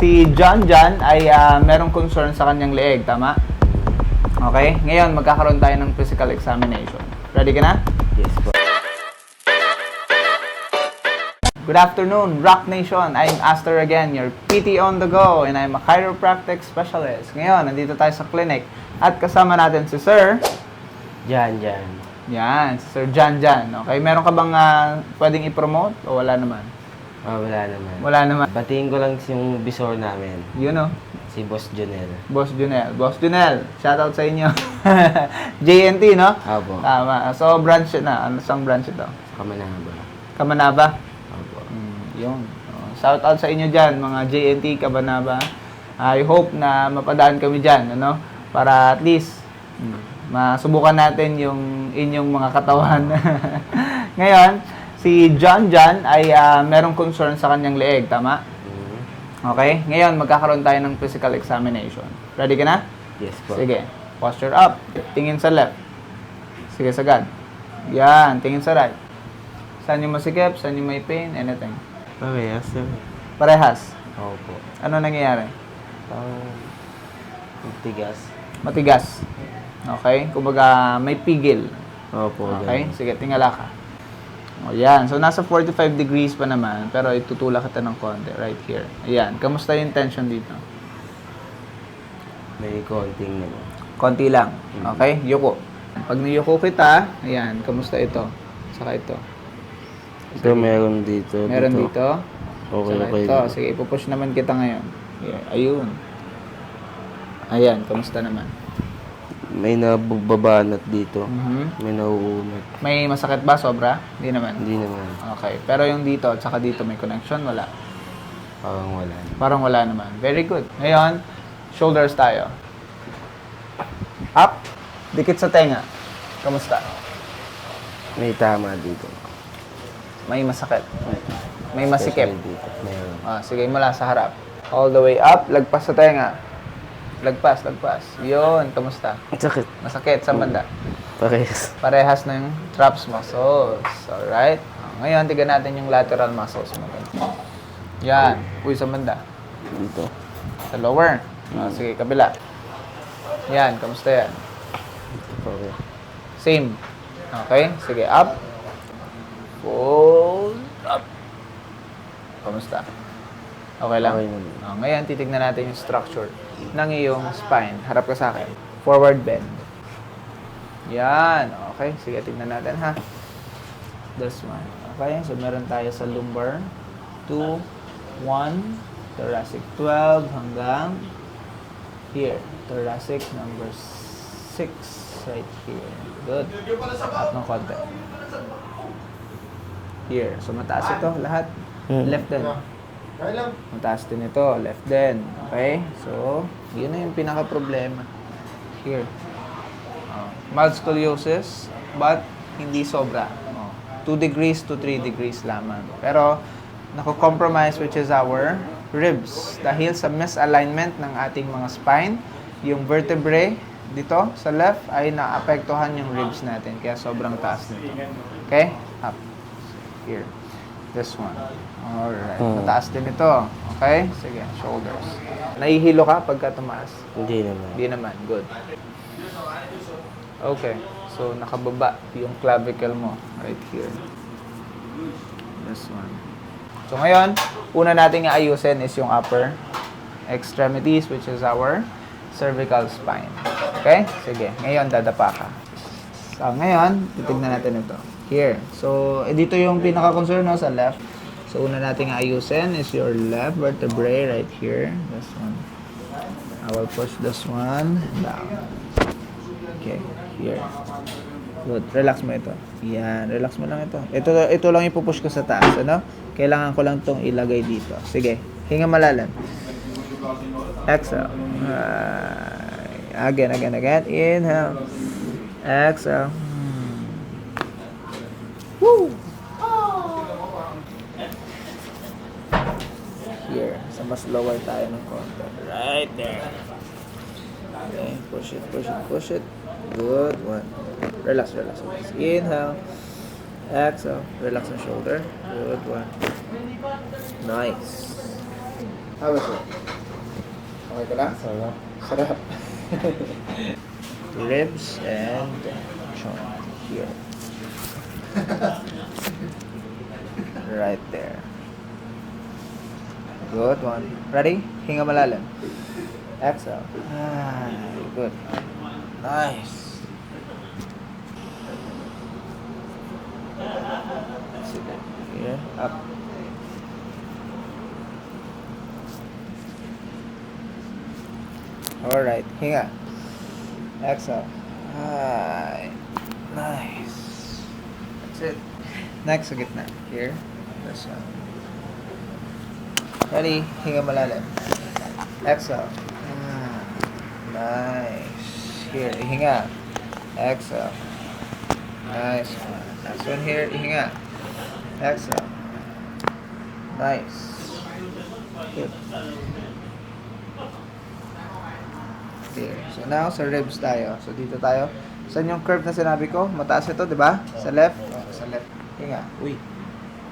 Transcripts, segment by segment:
Si John ay merong concern sa kanyang leeg, tama? Okay? Ngayon, magkakaroon tayo ng physical examination. Ready ka na? Yes po. Good afternoon, Rock Nation. I'm Aster again, your PT on the go, and I'm a chiropractic specialist. Ngayon, nandito tayo sa clinic at kasama natin si Sir. Jan. Yan, si Sir John. Okay, meron ka bang pwedeng i-promote o wala naman? Wala naman. Wala naman. Batiin ko lang yung bisor namin. Yun o. Si Boss Jonel. Boss Junel, shoutout sa inyo. JNT, no? Opo. Tama. So, branch na. Ano sang branch ito? Kamanaba. Kamanaba? Opo. Yun. Shoutout sa inyo dyan, mga JNT, Kamanaba. I hope na mapadaan kami dyan, ano? Para at least, masubukan natin yung inyong mga katawan. Ngayon, si John ay merong concern sa kanyang leeg, tama? Okay? Ngayon, magkakaroon tayo ng physical examination. Ready ka na? Yes po. Sige. Posture up. Tingin sa left. Sige, sagad. Yan. Tingin sa right. Saan yung masikip? Saan yung may pain? Anything. Parehas sir. Parehas. Opo. Ano nangyayari? Tigas. Matigas. Okay? Kumbaga, may pigil. Opo. Okay? Sige, tingala ka. O, yan. So, nasa 45 degrees pa naman, pero itutulak kita ng konti right here. Ayan. Kamusta yung tension dito? May konting naman. Konti lang. Okay? Yuko. Pag niyuko kita, ayan. Kamusta ito? Saka ito. Ito meron dito. Meron dito. Okay, Saka okay. ito. Sige, ipupush naman kita ngayon. Here. Ayun. Ayan. Kamusta naman? May nababanat dito. Mhm. May nauunat. May masakit ba? Sobra? Hindi naman. Hindi naman. Okay. Pero yung dito at saka dito may connection? Wala. Parang wala. Parang wala naman. Very good. Ngayon, shoulders tayo. Up. Dikit sa tenga. Kamusta? May tama dito. May masakit. May masikip. Especially dito. Meron. Sige, mula sa harap. All the way up. Lagpas sa tenga. Lagpas. Yun. Kamusta? Sakit. Masakit sa banda. Parehas. Parehas na yung traps muscles. Alright? Ngayon, tignan natin yung lateral muscles mo. Yan. Uy, sa banda. Dito. Sa lower. Sige, kabila. Yan. Kamusta yan? Okay. Same. Okay? Sige, up. Fold up. Kamusta? Okay lang? Okay naman. Ngayon, titignan natin yung structure ng iyong spine. Harap ka sa akin. Forward bend. Yan. Okay. Sige, tignan natin ha. This one. Okay. So, meron tayo sa lumbar. 2, 1. Thoracic 12 hanggang here. Thoracic number 6 right here. Good. Up ng konti. Here. So, mataas ito lahat. Left din. Mataas din ito. Left din. Okay? So, yun na yung pinaka-problema. Here. Mild scoliosis, but hindi sobra. 2 degrees to 3 degrees lamang. Pero, nako-compromise which is our ribs. Dahil sa misalignment ng ating mga spine, yung vertebrae dito sa left ay naapektuhan yung ribs natin. Kaya sobrang taas nito. Okay? Up. Here. This one. Alright. Mataas din ito. Okay? Sige. Shoulders. Nahihilo ka pagka tumaas? Hindi naman. Hindi naman. Good. Okay. So, nakababa yung clavicle mo. Right here. This one. So, ngayon, una natin ayusin is yung upper extremities, which is our cervical spine. Okay? Sige. Ngayon, dadapa ka. So, ngayon, titignan natin ito. Here. So, dito yung pinaka-concern no, sa left. So, una natin ayusin is your left vertebrae right here. This one. I will push this one down. Okay. Here. Good. Relax mo ito. Yan. Relax mo lang ito. Ito lang ipupush ko sa taas. Ano? Kailangan ko lang itong ilagay dito. Sige. Hinga malalim. Exhale. Again. Inhale. Exhale. Woo! Here. So, mas lower tayo ng konti. Right there. Okay. Push it. Good. One. Relax. Inhale. Exhale. Relax ang shoulder. Good one. Nice. How was it? Okay ka lang? Sarap. Sarap. Ribs and chon here. Right there. Good one. Ready? Hinga malalim. Exhale. Good. Nice. Sit it here. Up. Alright. Hinga. Exhale. Nice. That's it. Next, sa gitna. Here. This one. Ready? Hinga malalim. Exhale. Nice. Here. Ihinga. Exhale. Nice one. Next one here. Ihinga. Exhale. Nice. Good. There. So now, sa ribs tayo. So dito tayo. Saan yung curve na sinabi ko? Mataas ito, di ba? Sa left? Oh, sa left. Hinga. Uy.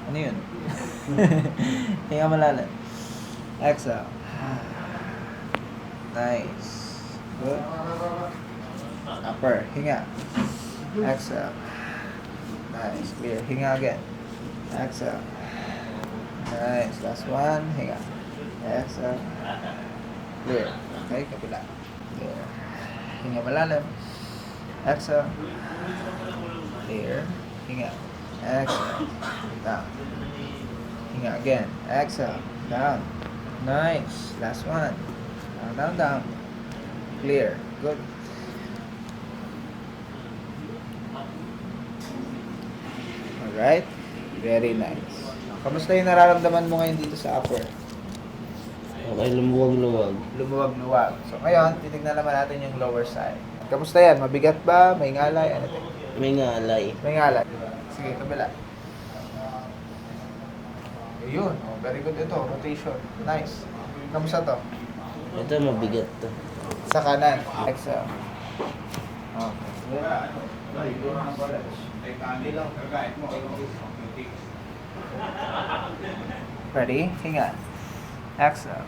Ano yun? Hinga malalim. Exhale. Nice. Good. Upper. Hinga. Exhale. Nice. Clear. Hinga again. Exhale. Nice. Last one. Hinga. Exhale. Clear. Okay, kapila. Clear. Hinga malalim. Exhale. Clear. Hinga. Exhale. Down. Hinga again. Exhale. Down. Nice. Last one. Down, down, down. Clear. Good. Alright. Very nice. Kamusta yung nararamdaman mo ngayon dito sa upper? Okay, lumuwag-luwag. Lumuwag-luwag. So ngayon, titignan naman natin yung lower side. Kamusta yan? Mabigat ba? May ngalay? Anything? May ngalay. May ngalay. Sige, kabila. Ayun. Oh, very good ito. Rotation. Nice. Kamusta to? Ito mabigat to. Sa kanan. Exhale. Okay. Ready? Hinga. Exhale.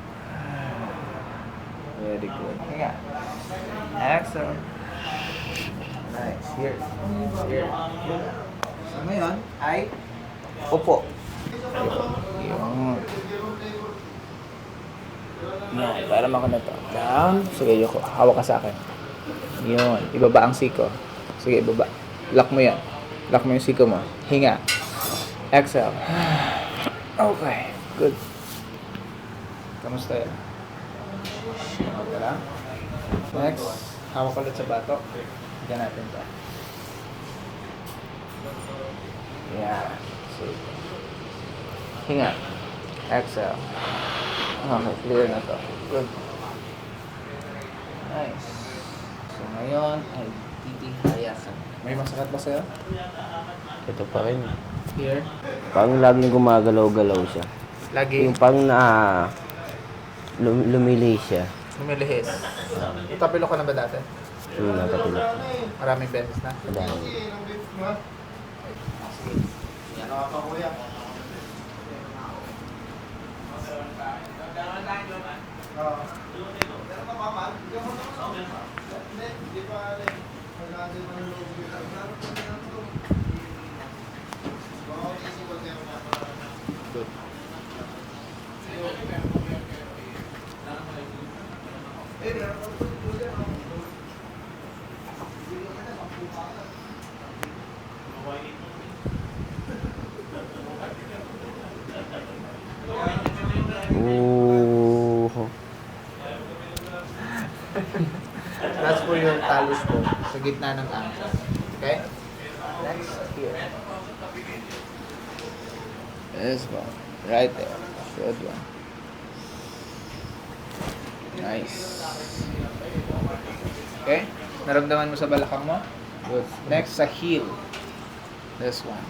Very good. Hinga. Exhale. Nice. Here. Here. So ngayon ay upo. Yun. Yan. Para mako na to. Down. Sige, Yoko. Hawak ka sa akin. Yun. Ibaba ang siko. Sige, ibaba. Lock mo yan. Lock mo yung siko mo. Hinga. Exhale. Okay. Good. Kamusta yan? Okay lang. Next. Hawak ulit sa batok. Higyan natin to. Yeah. So, hinga. Exhale. Okay, clear na to. Good. Nice. So, ngayon ay titihaya ka. May masakit ba sa'yo? Ito pa rin. Here? Parang laging gumagalaw-galaw siya. Lagi Yung pang lumili siya. lumilihis. Tapilo ka na ba dati? Yung nakapilak. Maraming beses na. Madami. Good. Ooh. That's for your talus po sa gitna ng ankle. Okay? Next, here. This one. Right there. Good one. Nice. Okay? Naramdaman mo sa balakang mo? Good. Next, sa heel. This one.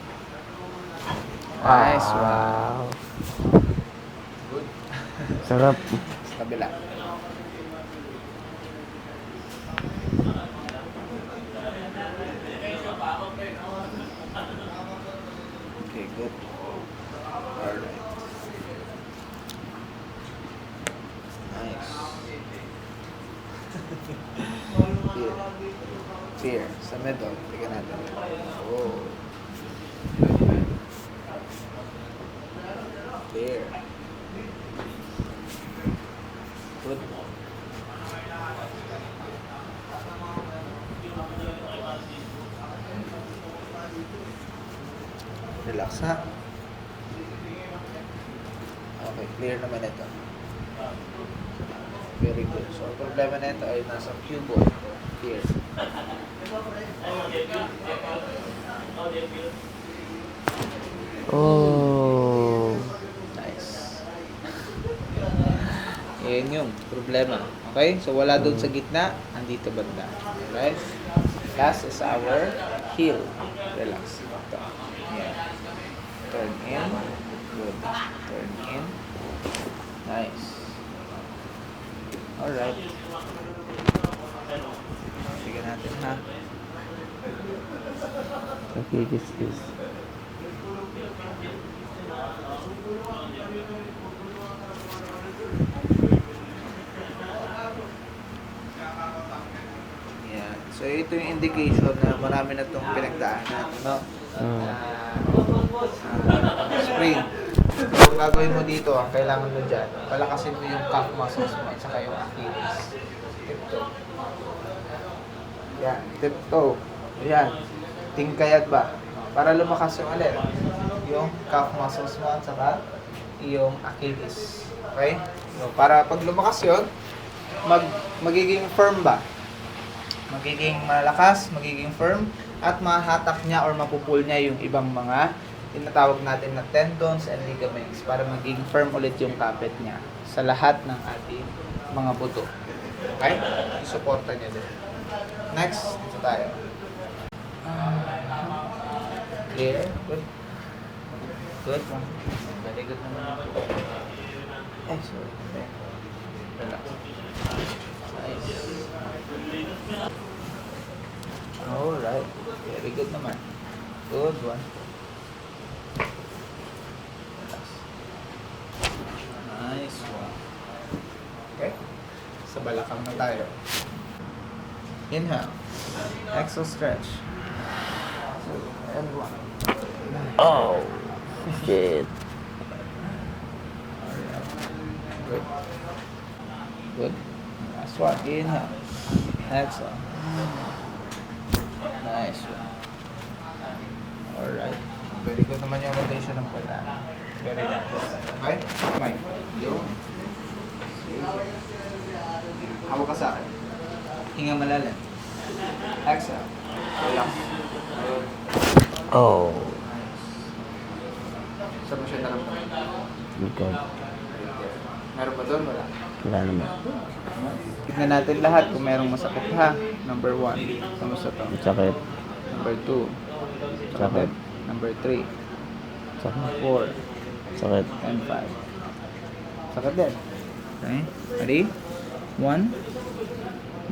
Nice one. Wow. Good. Sarap. Sa kabila. Okay, good. Alright. Here. Here. Sa middle. Tignan natin. Oh. There. Good. Relax ha. Okay, clear naman ito. Very good. So, ang problema na ito ay nasa cuboid. Here. Oh. Nice. Yan yung problema. Okay? So, wala doon sa gitna. Andito banda. Alright? Last is our heel. Relax. Ito. Yan. Turn in. Good. Turn in. Nice. Alright. Tignan natin ha. Nakikis-kis. Yan. So, ito yung indication na marami na itong pinagdaanan. No? Spring. So, gagawin mo dito, ang kailangan mo dyan, palakasin mo yung calf muscles mo at saka yung Achilles. Tiptoe. Yan, tiptoe. Yan. Tingkayag ba? Para lumakas yung alin. Yung calf muscles mo at saka yung Achilles. Okay? So, para pag lumakas yun, magiging firm ba? Magiging malakas, magiging firm, at mahatak niya or mapupul niya yung ibang mga tinatawag natin na tendons and ligaments para maging firm ulit yung kapit niya sa lahat ng ating mga buto. Okay? Isuporta niya din. Next, dito tayo. Clear? Good. Good. Very good naman. Eh, sorry. Okay. Relax. Nice. Alright. Very good naman. Good one. Relax. Nice one. Okay. Sa balakang na tayo. Inhale. Exhale stretch. And one. Oh. Shit. Alright. Good. Good. Last one. Inhale. Exhale. Nice one. Alright. Very good naman yung rotation ng pala. Very nice. Okay? Mike. Yo. Hawak ka sa akin. Hinga malalim. Exhale. Relax. Good. Oh. Saan mo siya naramdaman? Likod. Meron ba doon? Wala. Wala naman. Tignan natin lahat kung merong masakit ha. Number 1. Kamusta to? Sakit. Number 2. Sakit. Number 3. Sakit. 4. Sakit. And 5. Sakit din. Okay. Ready? 1.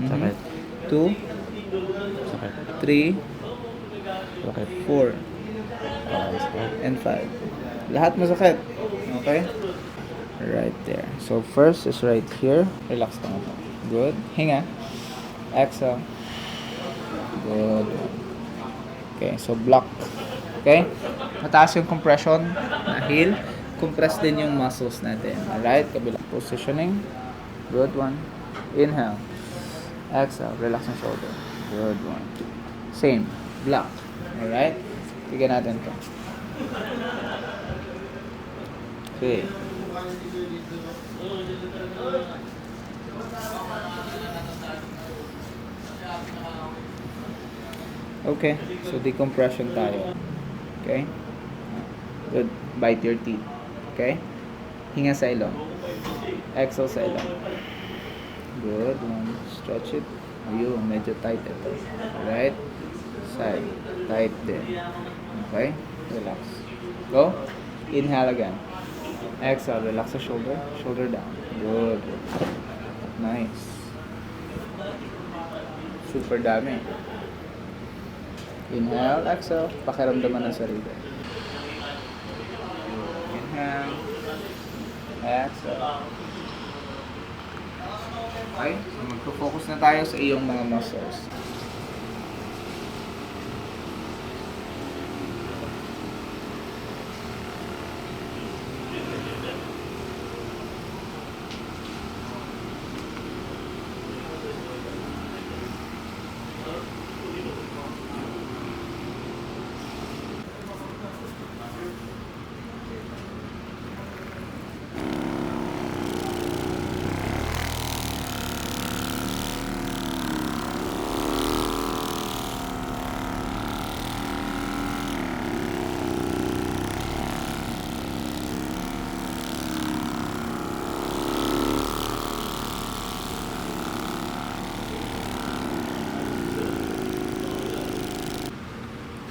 Sakit. 2. Sakit. 3. Sakit. 4. Sakit. And 5. Lahat masakit. Okay? Right there. So first is right here. Relax lang ako. Good. Hinga. Exhale. Good. Okay, so block. Okay? Mataas yung compression na heel. Compress din yung muscles natin. Alright? Kabilang positioning. Good one. Inhale. Exhale. Relax ang shoulder. Good one. Same. Block. Alright? Tignan natin to. Okay. Okay, so decompression tayo. Okay? Good. Bite your teeth. Okay? Hinga sa ilong. Exhale sa ilong. Good one. Stretch it. Ayun, medyo tight ito. Alright? Side. Tight din. Okay? Relax. Go. Inhale again. Exhale. Relax the shoulder. Shoulder down. Good. Nice. Super dami. Inhale, exhale. Pakiramdaman ng sarili. Inhale. Exhale. Okay? So, magpo-focus na tayo sa iyong mga muscles.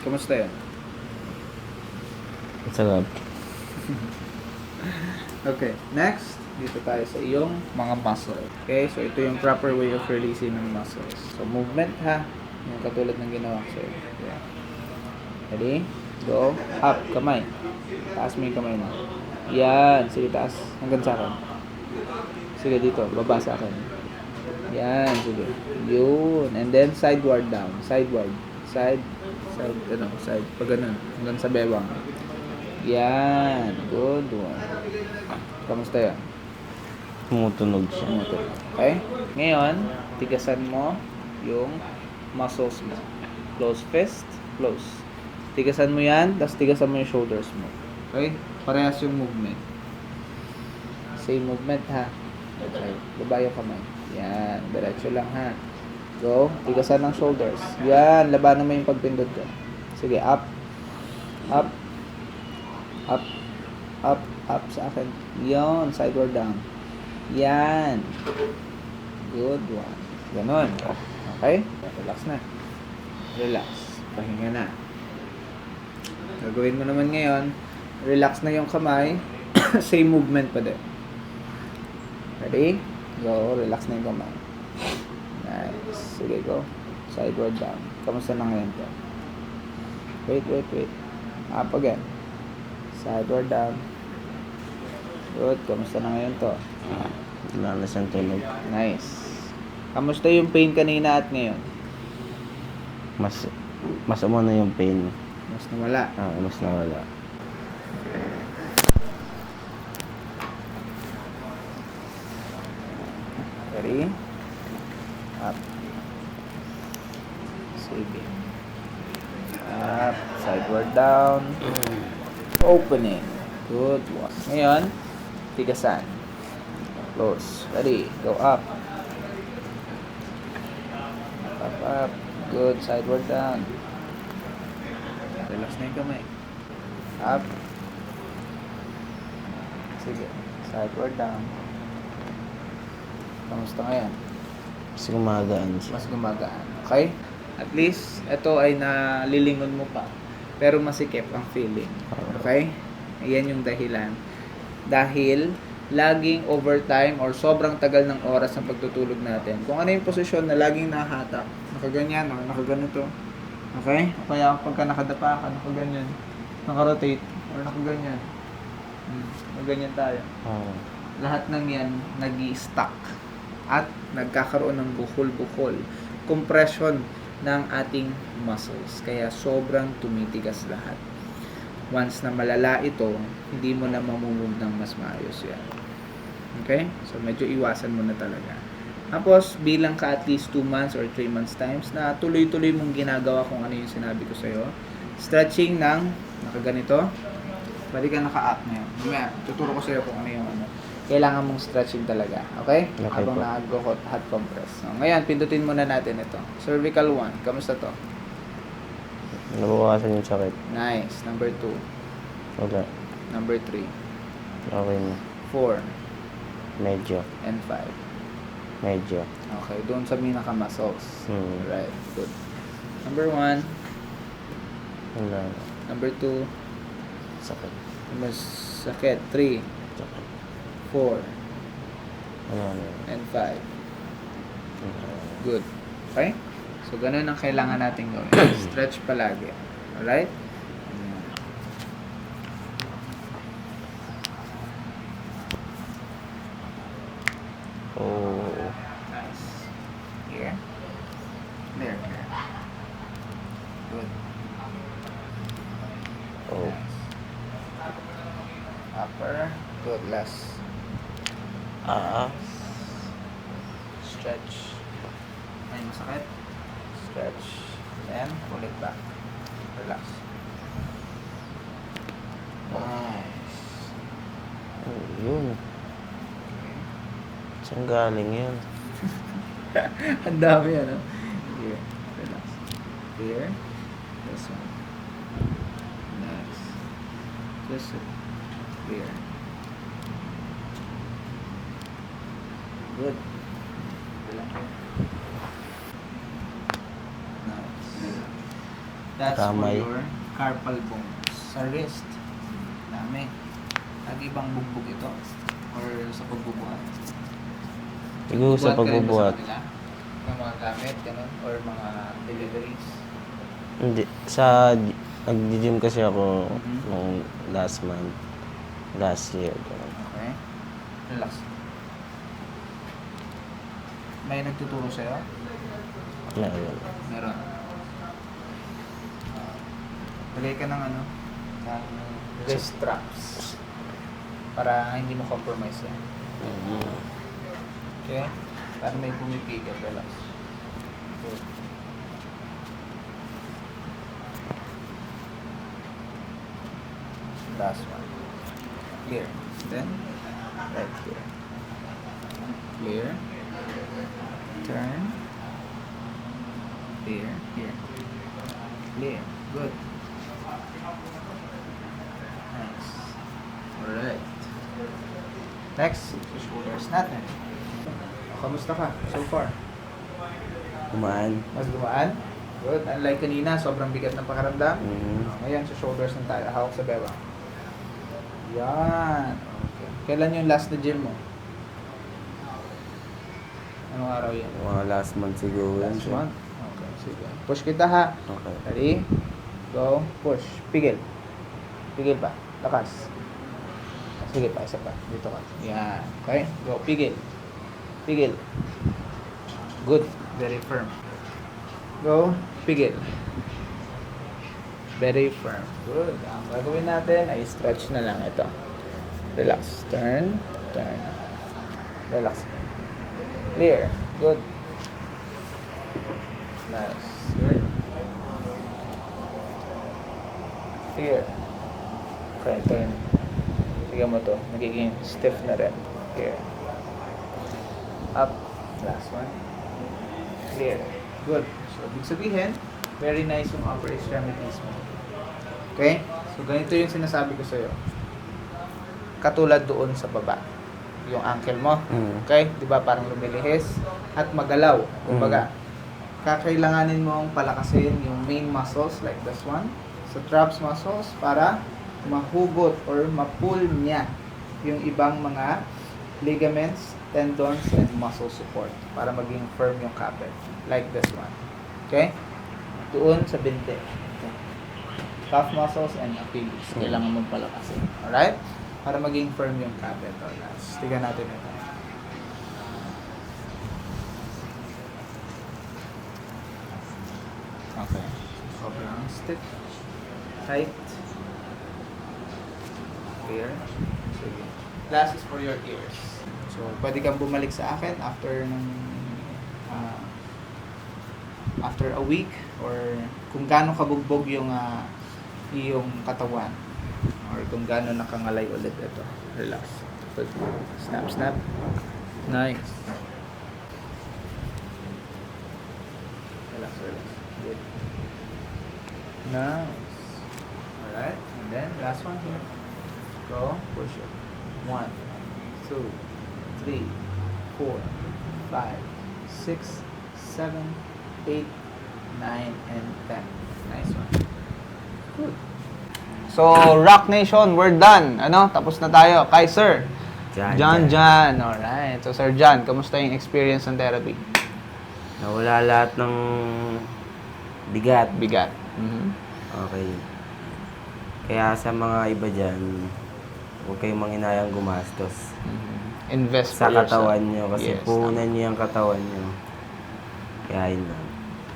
Kamusta yan? Sarap. Okay, next, dito tayo sa iyong mga muscle. Okay, so ito yung proper way of releasing ng muscles. So, movement ha, yung katulad ng ginawa ko sa'yo. Yeah. Ready? Go. Up, kamay. Taas mo yung kamay mo. Yan, sige taas. Hanggang sa akin. Sige dito, baba sa akin. Yan, sige. Yun. And then, sideward down. Sideward. Side, side. Pag ganun. Hanggang sa bewang. Yan. Good one. Kamusta yan? Tumutunog siya. Okay? Ngayon, tigasan mo yung muscles mo. Close fist, close. Tigasan mo yan, tapos tigasan mo yung shoulders mo. Okay? Parehas yung movement. Same movement ha. Okay. Baba yung kamay. Yan. Diretso lang ha. Go. Tigasan ng shoulders. Yan. Labanan mo yung pagpindot ko. Sige. Up. Up. Up. Up. Up sa akin. Yon. Sideward down. Yan. Good one. Ganon. Okay? Relax na. Relax. Pahinga na. Gagawin mo naman ngayon. Relax na yung kamay. Same movement pa din. Ready? Go. Relax na yung kamay. Nice. Sige, go. Sideward down. Kamusta na ngayon to? Wait. Up again. Sideward down. Good. Kamusta na ngayon to? Wala na siyang tunog. Nice. Kamusta yung pain kanina at ngayon? Mas umano yung pain. Mas nawala. Mas nawala. Ready? Up. Sige. Up. Sideward down. Opening. Good one. Ngayon, tigasan. Close. Ready? Go up. Up. Good. Sideward down. Relax na yung kamay. Up. Sige. Sideward down. Kamusta ngayon? Mas gumagaan siya. Mas gumagaan. Okay? At least, ito ay nalilingon mo pa. Pero masikip ang feeling. Okay? Ayan yung dahilan. Dahil, laging overtime or sobrang tagal ng oras ng pagtutulog natin. Kung ano yung posisyon na laging nakahatak. Nakaganyan o nakaganito. Okay? O kaya pagka nakadapa ka, nakaganyan. Nakarotate. Or nakaganyan. Nakaganyan tayo. Lahat ng yan nag-i-stuck at nagkakaroon ng bukol-bukol, compression ng ating muscles. Kaya sobrang tumitigas lahat. Once na malala ito, hindi mo na mamumove ng mas maayos yan. Okay? So, medyo iwasan mo na talaga. Tapos, bilang ka at least 2 months or 3 months times na tuloy-tuloy mong ginagawa kung ano yung sinabi ko sa'yo. Stretching ng nakaganito. Balik ka naka-up na yun. Mamaya, tuturo ko sa'yo kung ano yung ano. Kailangan mong stretching talaga. Okay? Okay Habang po. nag-hot compress. So, ngayon, pindutin muna natin ito. Cervical 1. Kamusta to? Nabawasan yung sakit. Nice. Number 2. Wala. Number 3. Okay na. 4. Medyo. And 5. Medyo. Okay. Doon sa pinaka-muscles. Hmm. Right. Good. Number 1. Wala. Number 2. Sakit. Mas sakit. 3. Sakit. 4. Wala na. And 5. Good. Okay? So, ganun ang kailangan natin gawin. Stretch palagi. Alright? Oh. Last. Stretch. May masakit. Stretch. Then, pull it back. Relax. Nice. Oh, yun. Saan galing yun? Ang dami ano. Here. Relax. Here. This one. Nice. Just here. Good. Relax. Nice. That's Kamay. for your carpal bones. Sa wrist. Dami. Nag-ibang bugbog ito. Or sa pagbubuhat. Siguro sa pagbubuhat. Ng mga gamit, gano'n, or mga deliveries. Hindi. Nag-gym kasi ako nung last month. Last year. Ganun. Okay. Relax. May nagtuturo sa'yo? Meron. Meron. Lagay ka ng ano, ng wrist straps. Para hindi mo compromise yan. Okay? Para may pumipigil. Relax. Good. Last one. Clear. Then, right here. Clear. Turn. Clear. Here. Clear. Good. Nice. Alright. Next, shoulders natin. Kamusta ka so far? Kumaan. Mas gumaan? Good. Unlike kanina, sobrang bigat ng pakaramdam. Ngayon, sa shoulders na tayo. Hawak sa bewang. Yan. Okay. Kailan yung last na gym mo? Anong araw yan? Mga last month siguro. Last month? Okay, sige. Push kita ha. Okay. Ready? Go. Push. Pigil. Pigil pa. Lakas. Sige pa, isa pa. Dito ka. Yan. Okay? Go. Pigil. Pigil. Good. Very firm. Go. Pigil. Very firm. Good. Ang gagawin natin ay stretch na lang ito. Relax. Turn. Turn. Relax. Clear. Good. Nice. Good. Clear. Okay, turn. Tignan mo to. Nagiging stiff na rin. Here. Up. Last one. Clear. Good. So, ibig sabihin, very nice yung upper extremities mo. Okay? So, ganito yung sinasabi ko sa'yo. Katulad doon sa baba. Yung ankle mo. Okay? Di ba parang lumilihis at magalaw. Kumbaga, kakailanganin mong palakasin yung main muscles like this one sa traps muscles para mahugot or ma-pull niya yung ibang mga ligaments, tendons, and muscle support para maging firm yung capet like this one. Okay? Doon sa binte. Calf muscles and Achilles. Kailangan mong palakasin. Alright? Para maging firm yung capet. Alright. Tignan natin ito. Okay. Sobrang stiff. Tight. Clear. Sige. Last is for your ears. So, pwede kang bumalik sa akin after after a week or kung gaano kabugbog yung iyong katawan or kung gaano nakangalay ulit ito. Relax. Good. Snap, snap. Nice. Relax, relax. Good. Nice. Alright. And then, last one here. Go. Push it. 1, 2, 3, 4, 5, 6, 7, 8, 9, and 10. Nice one. Good. So, Rock Nation, we're done. Ano? Tapos na tayo. Kay Sir. John. Alright. So, Sir John, kamusta yung experience ng therapy? Nawala lahat ng bigat. Bigat. Mhm. Okay. Kaya sa mga iba dyan, huwag kayong manginayang gumastos. Invest Sa for yourself. katawan nyo. Kasi Yes, puhunan nyo yung katawan nyo. Kaya yun lang.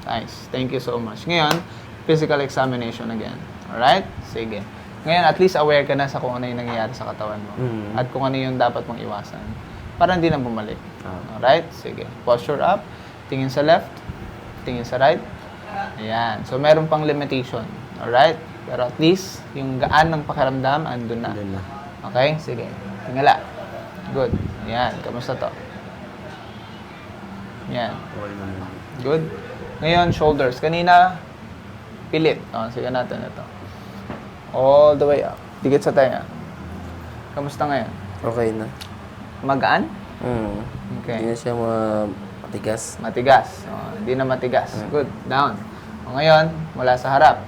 Nice. Thank you so much. Ngayon, physical examination again. Alright? Sige. Ngayon, at least aware ka na sa kung ano yung nangyayari sa katawan mo. Mm. At kung ano yung dapat mong iwasan. Para hindi na bumalik. Ah. Alright? Sige. Posture up. Tingin sa left. Tingin sa right. Ayan. So, meron pang limitation. Alright? Pero at least, yung gaan ng pakiramdam, andun na. Doon na. Okay? Sige. Tingala. Good. Ayan. Kamusta to? Ayan. Okay naman. Good. Ngayon, shoulders. Kanina, pilit. O, sige natin ito. All the way up. Dikit sa tenga. Kamusta ngayon? Okay na. Magaan? Mm. Okay. Hindi na siya matigas. Matigas. O, hindi na matigas. Good. Down. O, ngayon, mula sa harap.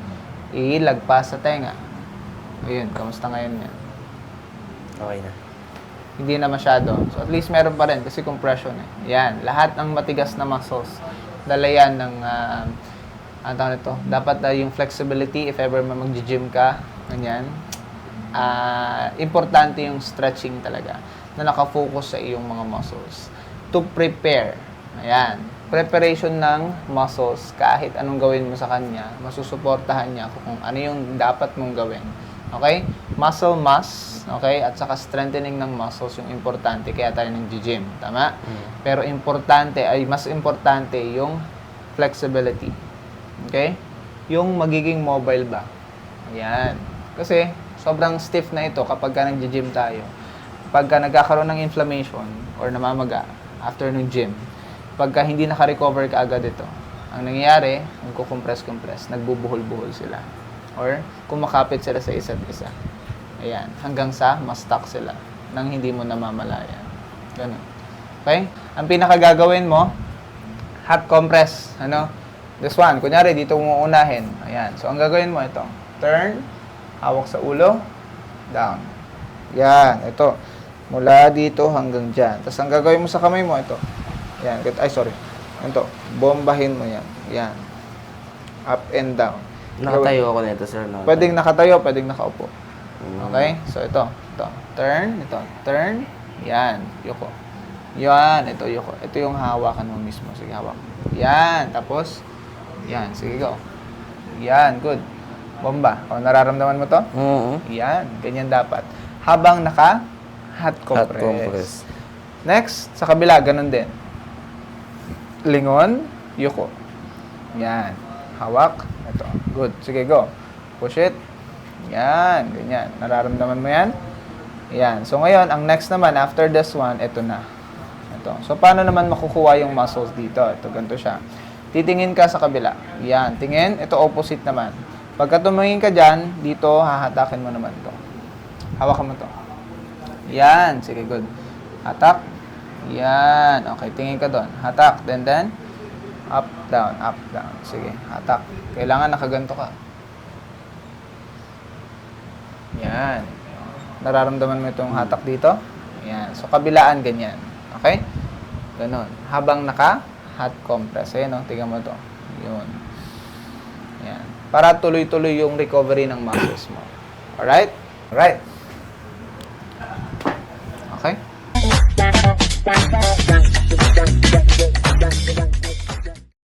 Ilagpas sa tenga. Ayun. Kamusta ngayon yan? Okay na. Hindi na masyado. So, at least meron pa rin kasi compression eh. Yan. Lahat ng matigas na muscles, dala yan ng, ano tawag nito? Dapat yung flexibility, if ever mag-gym ka, ganyan. Importante yung stretching talaga na nakafocus sa iyong mga muscles. To prepare. Ayan. Preparation ng muscles, kahit anong gawin mo sa kanya, masusuportahan niya kung ano yung dapat mong gawin. Okay? Muscle mass, okay? At saka strengthening ng muscles yung importante kaya tayo nag-gym, tama? Pero mas importante yung flexibility. Okay? Yung magiging mobile ba? Ayan. Kasi sobrang stiff na ito kapag ka nag-gym tayo. Kapag ka nagkakaroon ng inflammation or namamaga after ng gym, pagka hindi naka-recover ka agad ito, ang nangyayari, nagko-compress, nagbubuhol-buhol sila. Or kumakapit sila sa isa't isa. Ayan. Hanggang sa ma-stuck sila nang hindi mo namamalayan. Ganun. Okay? Ang pinakagagawin mo, hot compress. Ano? This one. Kunyari, dito mo unahin. Ayan. So, ang gagawin mo ito. Turn. Hawak sa ulo. Down. Yan. Ito. Mula dito hanggang dyan. Tapos, ang gagawin mo sa kamay mo, ito. Yan. Ay, sorry. Ito. Bombahin mo yan. Yan. Up and down. Nakatayo ako nito, sir. No? Pwedeng nakatayo, pwedeng nakaupo. Okay? So, ito. Turn. Ito. Turn. Yan. Yuko. Yan. Ito, yuko. Ito yung hawakan mo mismo. Sige, hawak. Yan. Tapos, yan. Sige, go. Yan. Good. Bomba. O, nararamdaman mo to? Yan. Ganyan dapat. Habang hot compress. Next, sa kabila, ganun din. Lingon. Yuko. Yan. Hawak. Ito. Good. Sige, go. Push it. Yan. Ganyan. Nararamdaman mo yan? Yan. So, ngayon, ang next naman, after this one, ito na. Ito. So, paano naman makukuha yung muscles dito? Ito, ganito siya. Titingin ka sa kabila. Yan. Tingin. Ito, opposite naman. Pagka tumingin ka dyan, dito, hahatakin mo naman to. Hawakan mo to. Yan. Sige, good. Hatak. Yan. Okay, tingin ka doon. Hatak. Then, up, down, up, down. Sige, hatak. Kailangan nakaganto ka. Yan. Nararamdaman mo itong hatak dito? Yan. So, kabilaan, ganyan. Okay? Ganon. Habang hot compress. Ayan, no? Tingnan mo to. Yun. Yan. Para tuloy-tuloy yung recovery ng muscles mo. Alright? Alright. Okay?